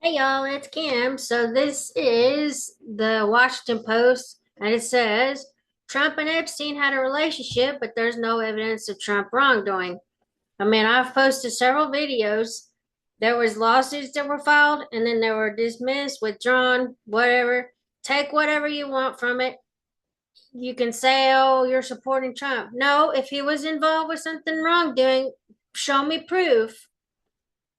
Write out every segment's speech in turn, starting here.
Hey y'all, it's Kim. So this is the Washington Post, and it says Trump and Epstein had a relationship, but there's no evidence of Trump wrongdoing. I mean, I've posted several videos. There was lawsuits that were filed, and then they were dismissed, withdrawn, whatever. Take whatever you want from it. You can say, "Oh, you're supporting Trump." No, if he was involved with something wrongdoing, show me proof.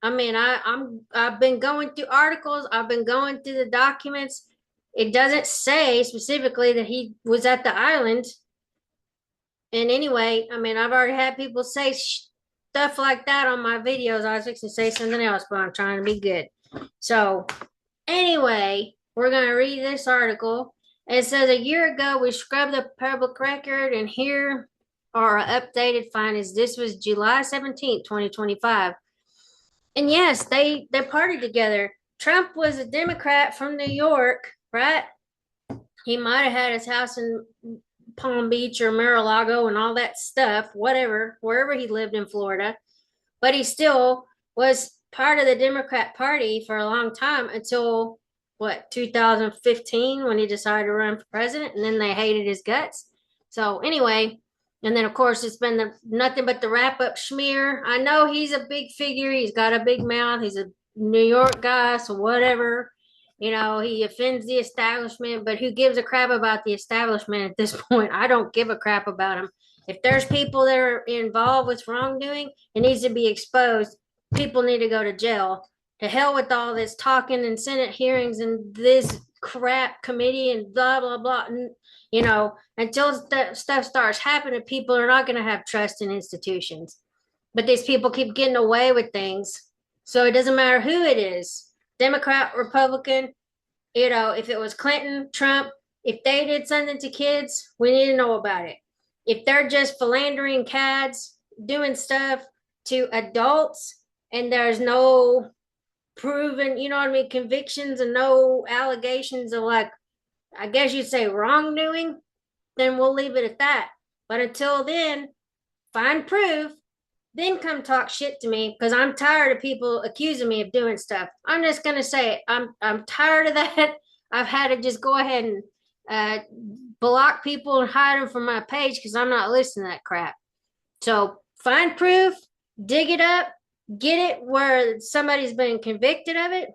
I mean, I've been going through articles, I've been going through the documents. It doesn't say specifically that he was at the island. And anyway, I mean, I've already had people say stuff like that on my videos. I was fixing to say something else, but I'm trying to be good. So, anyway, we're going to read this article. It says a year ago, we scrubbed the public record, and here are our updated findings. This was July 17th, 2025. And yes, they partied together. Trump was a Democrat from New York, right? He might have had his house in Palm Beach or Mar-a-Lago and all that stuff, whatever, wherever he lived in Florida. But he still was part of the Democrat Party for a long time until what 2015 when he decided to run for president, and then they hated his guts. So anyway, and then of course it's been nothing but the wrap up schmear. I know he's a big figure, he's got a big mouth, he's a New York guy, so whatever. He offends the establishment, but who gives a crap about the establishment at this point? I don't give a crap about him. If there's people that are involved with wrongdoing, it needs to be exposed. People need to go to jail. To hell with all this talking and Senate hearings and this crap committee and blah blah blah. Until stuff starts happening, people are not going to have trust in institutions. But these people keep getting away with things, so it doesn't matter who it is, Democrat, Republican. If it was Clinton, Trump, if they did something to kids, we need to know about it. If they're just philandering cads doing stuff to adults and there's no proven, convictions and no allegations of, like, I guess you'd say, wrongdoing, then we'll leave it at that. But until then, find proof, then come talk shit to me, because I'm tired of people accusing me of doing stuff. I'm just gonna say it. I'm tired of that. I've had to just go ahead and uh, block people and hide them from my page because I'm not listening to that crap. So find proof, dig it up, get it where somebody's been convicted of it,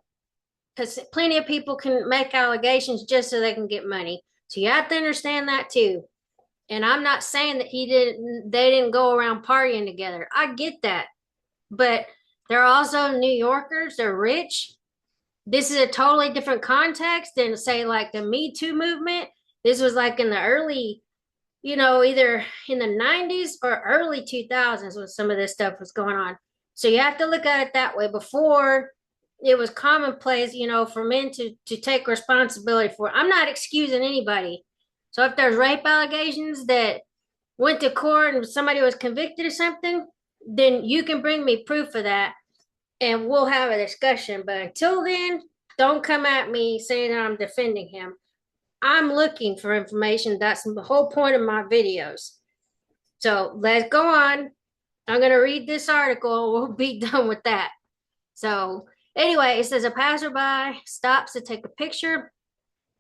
because plenty of people can make allegations just so they can get money. So you have to understand that too. And I'm not saying that they didn't go around partying together. I get that. But they're also New Yorkers, they're rich. This is a totally different context than, say, like the Me Too movement. This was like in the early, either in the 90s or early 2000s when some of this stuff was going on. So you have to look at it that way. Before, it was commonplace, for men to take responsibility for it. I'm not excusing anybody. So if there's rape allegations that went to court and somebody was convicted of something, then you can bring me proof of that and we'll have a discussion. But until then, don't come at me saying that I'm defending him. I'm looking for information. That's the whole point of my videos. So let's go on. I'm going to read this article. We'll be done with that. So anyway, it says a passerby stops to take a picture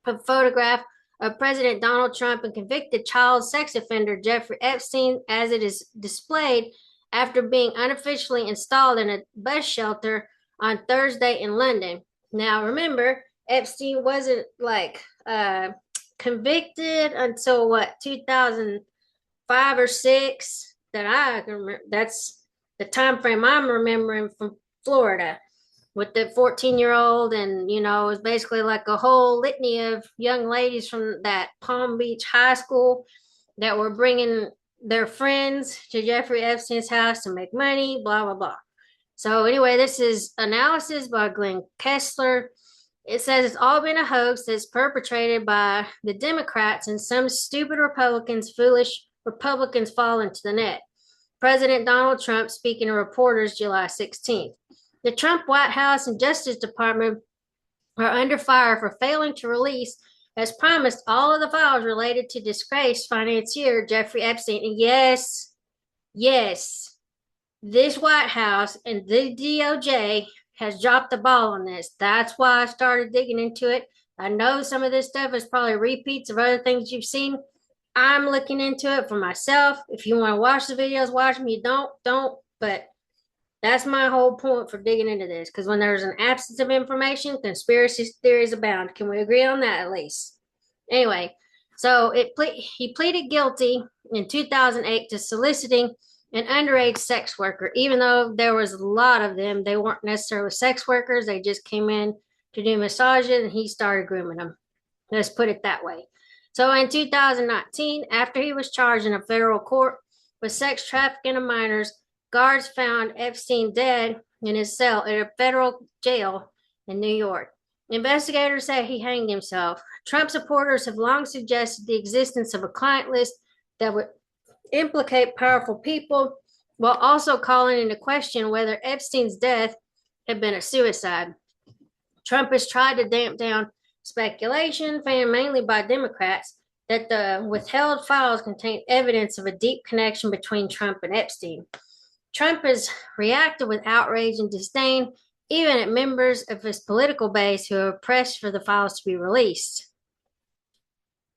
of photograph of President Donald Trump and convicted child sex offender Jeffrey Epstein as it is displayed after being unofficially installed in a bus shelter on Thursday in London. Now, remember, Epstein wasn't convicted until what, 2005 or 6 that I can remember. That's the time frame I'm remembering from Florida with the 14-year-old, and it was basically like a whole litany of young ladies from that Palm Beach high school that were bringing their friends to Jeffrey Epstein's house to make money, blah blah blah. So anyway, this is analysis by Glenn Kessler. It says it's all been a hoax that's perpetrated by the Democrats, and some stupid Republicans, foolish Republicans, fall into the net. President Donald Trump speaking to reporters July 16th. The Trump White House and Justice Department are under fire for failing to release, as promised, all of the files related to disgraced financier Jeffrey Epstein. And yes, this White House and the DOJ has dropped the ball on this. That's why I started digging into it. I know some of this stuff is probably repeats of other things you've seen. I'm looking into it for myself. If you want to watch the videos, watch them. You don't. But that's my whole point for digging into this. Because when there's an absence of information, conspiracy theories abound. Can we agree on that at least? Anyway, so he pleaded guilty in 2008 to soliciting an underage sex worker. Even though there was a lot of them, they weren't necessarily sex workers. They just came in to do massages, and he started grooming them. Let's put it that way. So in 2019, after he was charged in a federal court with sex trafficking of minors, guards found Esptein dead in his cell at a federal jail in New York. Investigators say he hanged himself. Trump supporters have long suggested the existence of a client list that would implicate powerful people, while also calling into question whether Espstein's death had been a suicide. Trump has tried to damp down speculation, fanned mainly by Democrats, that the withheld files contain evidence of a deep connection between Trump and Esptein. Trump has reacted with outrage and disdain, even at members of his political base who have pressed for the files to be released.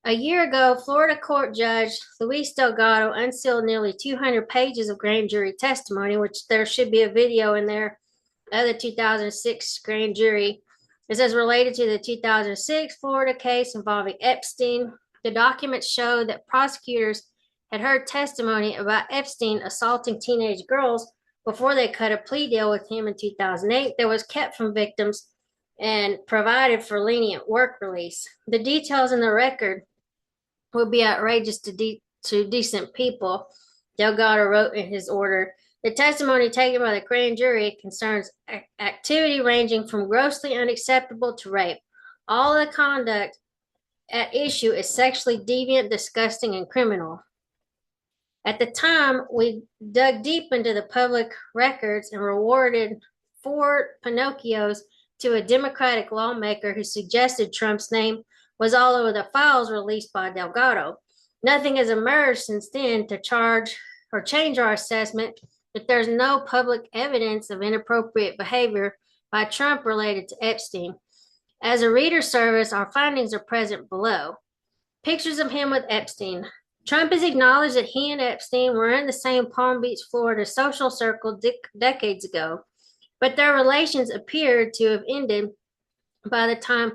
A year ago, Florida court judge Luis Delgado unsealed nearly 200 pages of grand jury testimony, which there should be a video in there of the 2006 grand jury. It says related to the 2006 Florida case involving Esptein. The documents show that prosecutors had heard testimony about Esptein assaulting teenage girls before they cut a plea deal with him in 2008 that was kept from victims and provided for lenient work release. The details in the record would be outrageous to decent people, Delgado wrote in his order. The testimony taken by the grand jury concerns activity ranging from grossly unacceptable to rape. All the conduct at issue is sexually deviant, disgusting, and criminal. At the time, we dug deep into the public records and rewarded 4 Pinocchios to a Democratic lawmaker who suggested Trump's name was all over the files released by Delgado. Nothing has emerged since then to charge or change our assessment that there's no public evidence of inappropriate behavior by Trump related to Esptein. As a reader service, our findings are present below. Pictures of him with Esptein. Trump has acknowledged that he and Esptein were in the same Palm Beach, Florida social circle decades ago, but their relations appeared to have ended by the time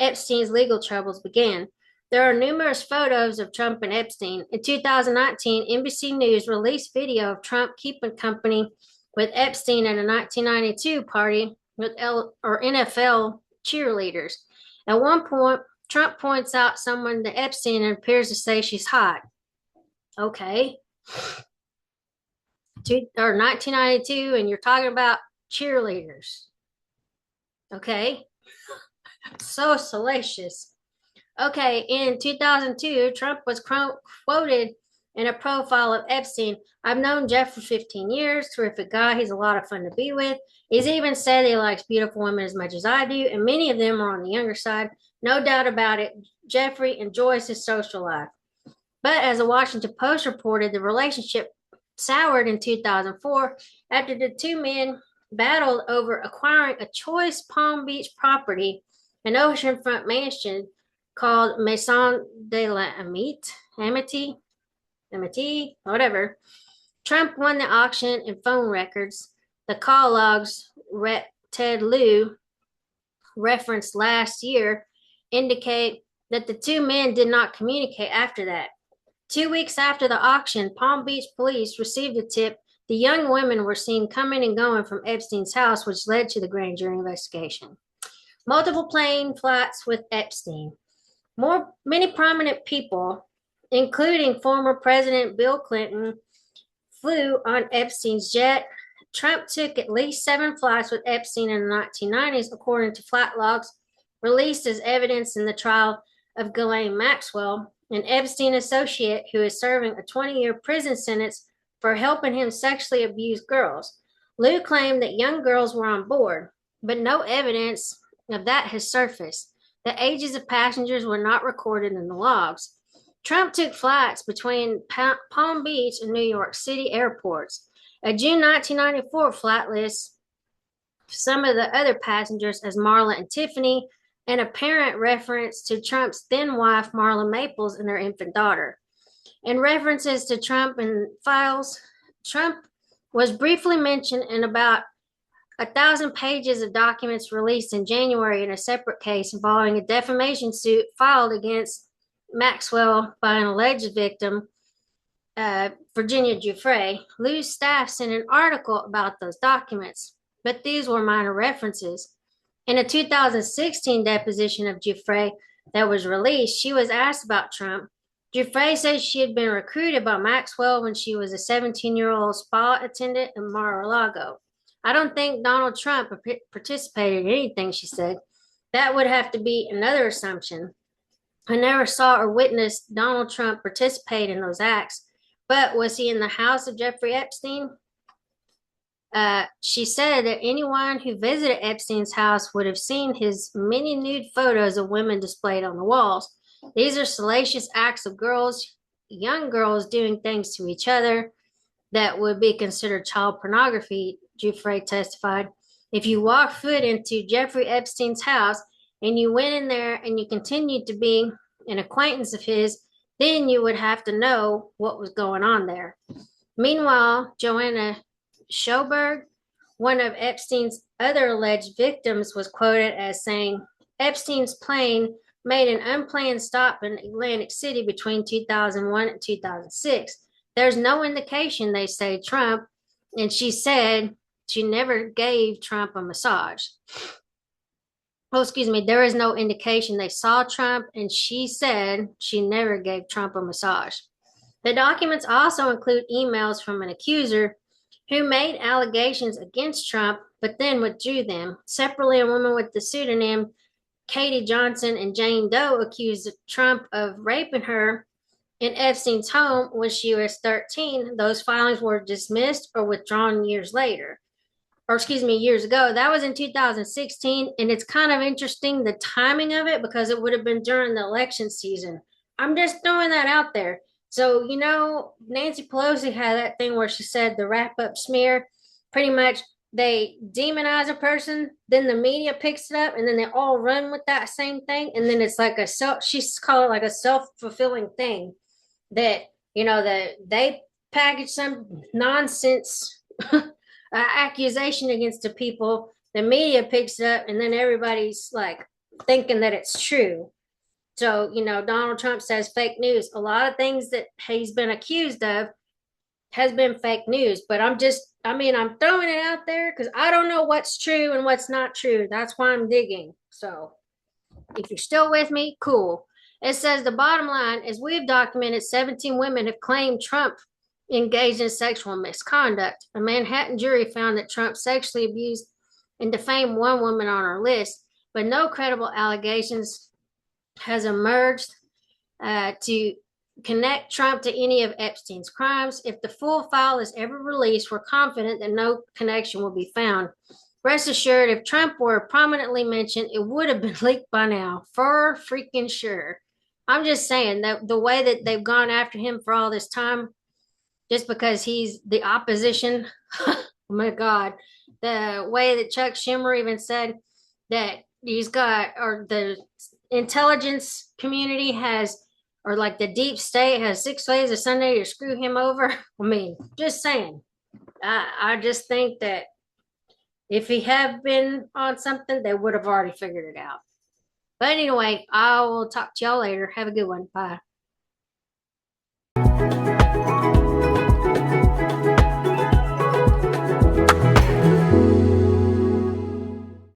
Espstein's legal troubles began. There are numerous photos of Trump and Esptein. In 2019, NBC News released video of Trump keeping company with Esptein at a 1992 party with NFL cheerleaders. At one point, Trump points out someone to Esptein and appears to say she's hot. Okay. 1992, and you're talking about cheerleaders. Okay. So salacious. Okay, in 2002, Trump was quoted in a profile of Esptein. I've known Jeff for 15 years. Terrific guy. He's a lot of fun to be with. He's even said he likes beautiful women as much as I do, and many of them are on the younger side. No doubt about it. Jeffrey enjoys his social life. But as the Washington Post reported, the relationship soured in 2004 after the two men battled over acquiring a choice Palm Beach property, an oceanfront mansion called Maison de la Amity, whatever. Trump won the auction in phone records. The call logs Ted Lieu referenced last year indicate that the two men did not communicate after that. 2 weeks after the auction, Palm Beach police received a tip the young women were seen coming and going from Espstein's house, which led to the grand jury investigation. Multiple plane flights with Esptein. Many prominent people, including former President Bill Clinton, flew on Espstein's jet. Trump took at least 7 flights with Esptein in the 1990s, according to flight logs released as evidence in the trial of Ghislaine Maxwell, an Espstein associate who is serving a 20-year prison sentence for helping him sexually abuse girls. Lieu claimed that young girls were on board, but no evidence of that has surfaced. The ages of passengers were not recorded in the logs. Trump took flights between Palm Beach and New York City airports. A June 1994 flight list some of the other passengers as Marla and Tiffany, an apparent reference to Trump's then wife, Marla Maples, and their infant daughter. In references to Trump and files, Trump was briefly mentioned in about 1,000 pages of documents released in January in a separate case involving a defamation suit filed against Maxwell by an alleged victim, Virginia Giuffre. Lou's staff sent an article about those documents, but these were minor references. In a 2016 deposition of Giuffre that was released, she was asked about Trump. Giuffre says she had been recruited by Maxwell when she was a 17-year-old spa attendant in Mar-a-Lago. I don't think Donald Trump participated in anything, she said. That would have to be another assumption. I never saw or witnessed Donald Trump participate in those acts, but was he in the house of Jeffrey Epstein? She said that anyone who visited Epstein's house would have seen his many nude photos of women displayed on the walls. These are salacious acts of girls, young girls doing things to each other that would be considered child pornography, Giuffre testified. If you walked foot into Jeffrey Epstein's house and you went in there and you continued to be an acquaintance of his, then you would have to know what was going on there. Meanwhile, Joanna Schoberg, one of Epstein's other alleged victims, was quoted as saying, Epstein's plane made an unplanned stop in Atlantic City between 2001 and 2006. There's no indication they say Trump, and she said she never gave Trump a massage. Oh, excuse me, there is no indication they saw Trump, and she said she never gave Trump a massage. The documents also include emails from an accuser who made allegations against Trump, but then withdrew them. Separately, a woman with the pseudonym Katie Johnson and Jane Doe accused Trump of raping her in Epstein's home when she was 13. Those filings were dismissed or withdrawn years later. Or excuse me, years ago. That was in 2016. And it's kind of interesting the timing of it because it would have been during the election season. I'm just throwing that out there. So, you know, Nancy Pelosi had that thing where she said the wrap up smear. Pretty much they demonize a person, then the media picks it up, and then they all run with that same thing. And then it's like she's called it like a self-fulfilling thing that, you know, that they package some nonsense accusation against the people, the media picks it up, and then everybody's like thinking that it's true. So, you know, Donald Trump says fake news. A lot of things that he's been accused of has been fake news, but I'm throwing it out there because I don't know what's true and what's not true. That's why I'm digging. So, if you're still with me, cool. It says the bottom line is we've documented 17 women have claimed Trump engaged in sexual misconduct. A Manhattan jury found that Trump sexually abused and defamed one woman on our list, but no credible allegations has emerged to connect Trump to any of Epstein's crimes. If the full file is ever released, we're confident that no connection will be found. Rest assured, if Trump were prominently mentioned, it would have been leaked by now, for freaking sure. I'm just saying that the way that they've gone after him for all this time, just because he's the opposition, oh my God, the way that Chuck Schumer even said that he's got, or the intelligence community has, or like the deep state has 6 ways of Sunday to screw him over. I mean, just saying. I just think that if he had been on something, they would have already figured it out. But anyway, I will talk to y'all later. Have a good one. Bye.